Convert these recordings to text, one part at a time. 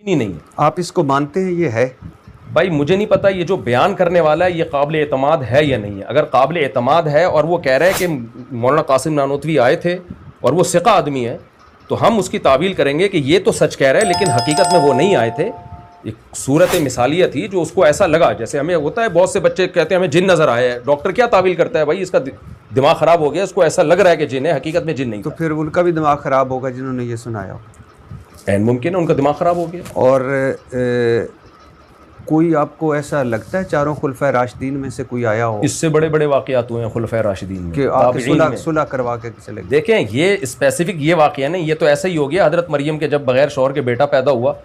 नहीं है। आप इसको मानते हैं ये है? भाई मुझे नहीं पता ये जो बयान करने वाला है ये काबिल एतमाद है या नहीं है। अगर काबिल एतमाद है और वो कह रहा है कि मौलाना कासिम नानोतवी आए थे और वो सिका आदमी है, तो हम उसकी तावील करेंगे कि ये तो सच कह रहा है लेकिन हकीकत में वो नहीं आए थे। एक सूरत मिसालिया थी जो उसको ऐसा लगा, जैसे हमें होता है बहुत से बच्चे कहते हैं हमें जिन नज़र आया है, डॉक्टर क्या तावील करता है, भाई इसका दिमाग ख़राब हो गया, इसको ऐसा लग रहा है कि जिन है, हकीकत में जिन नहीं। तो फिर उनका भी दिमाग ख़राब होगा जिन्होंने ये सुनाया हो। ऐन मुमकिन है उनका दिमाग ख़राब हो गया। और कोई आपको ऐसा लगता है चारों खुलफाए राशिदीन में से कोई आया हो? इससे बड़े बड़े वाक़यात हुए हैं खुलफाए राशिदीन में कि आके सुलह करवा के चले गए। देखें ये स्पेसिफिक ये वाक़या नहीं, ये तो ऐसा ही हो गया। हज़रत मरियम के जब बगैर शौहर के बेटा पैदा हुआ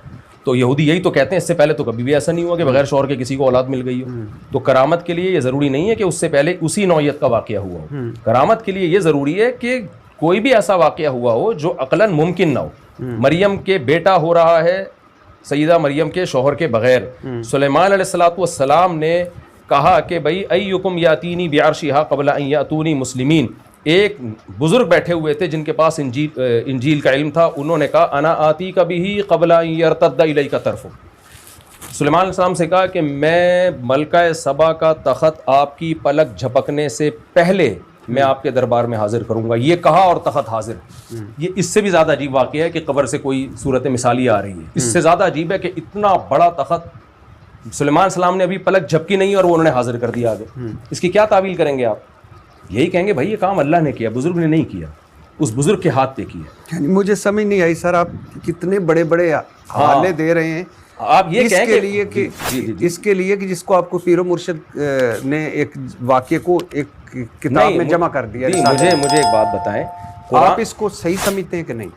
तो यहूदी यही तो कहते हैं, इससे पहले तो कभी भी ऐसा नहीं हुआ कि बगैर शौहर के किसी को औलाद मिल गई हो। तो करामत के लिए ये ज़रूरी नहीं है कि उससे पहले उसी नौयत का वाक़या हुआ हो। करामत के लिए ये ज़रूरी है कि कोई भी ऐसा वाक़या हुआ हो जो अक़लन मुमकिन ना हो। मरियम के बेटा हो रहा है सईदा मरियम के शौहर के बगैर। सुलेमान अलैहिस्सलातु वस्सलाम ने कहा कि भाई अय्युकुम यातीनी बिअर्शिहा क़ब्ला अन यातूनी मुस्लिमीन। एक बुज़ुर्ग बैठे हुए थे जिनके पास इंजील का इल्म था, उन्होंने कहा अना आती कबिही क़ब्ला अन यरतद्दा इलैका तरफ़ु। सुलेमान अलैहिस्सलाम से कहा कि मैं मलका सबा का तख़त आपकी पलक झपकने से पहले मैं आपके दरबार में हाजिर करूंगा। ये कहा और तख़त हाजिर। ये इससे भी ज़्यादा अजीब वाक़या है कि कब्र से कोई सूरत मिसाली आ रही है। इससे ज़्यादा अजीब है कि इतना बड़ा तख़त सुलेमान सलाम ने अभी पलक झपकी नहीं और वो उन्होंने हाजिर कर दिया आगे। इसकी क्या तावील करेंगे आप? यही कहेंगे भाई ये काम अल्लाह ने किया, बुज़ुर्ग ने नहीं किया, उस बुज़ुर्ग के हाथ पे किया। मुझे समझ नहीं आई सर, आप कितने बड़े बड़े हवाले दे रहे हैं। आप ये इसके लिए कि इसके लिए कि जिसको आपको पीरो मुर्शिद ने एक वाक्य को एक किताब में जमा कर दिया। मुझे एक बात बताएं, आप इसको सही समझते हैं कि नहीं?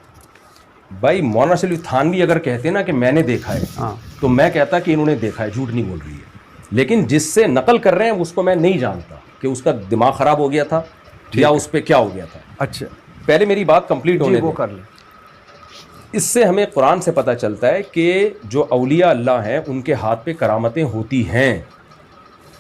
भाई मौलाना शरीफ थानवी अगर कहते ना कि मैंने देखा है, तो मैं कहता कि इन्होंने देखा है, झूठ नहीं बोल रही है। लेकिन जिससे नकल कर रहे हैं उसको मैं नहीं जानता कि उसका दिमाग ख़राब हो गया था या उस पर क्या हो गया था। अच्छा, पहले मेरी बात कंप्लीट होने वो कर लें। इससे हमें कुरान से पता चलता है कि जो औलिया अल्लाह हैं उनके हाथ पे करामतें होती हैं।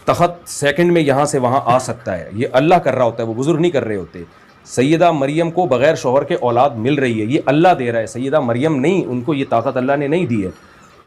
तख़त सेकंड में यहाँ से वहाँ आ सकता है, ये अल्लाह कर रहा होता है, वो बुज़ुर्ग नहीं कर रहे होते। सैयदा मरियम को बग़ैर शौहर के औलाद मिल रही है, ये अल्लाह दे रहा है, सैयदा मरियम नहीं, उनको ये ताकत अल्लाह ने नहीं दी है।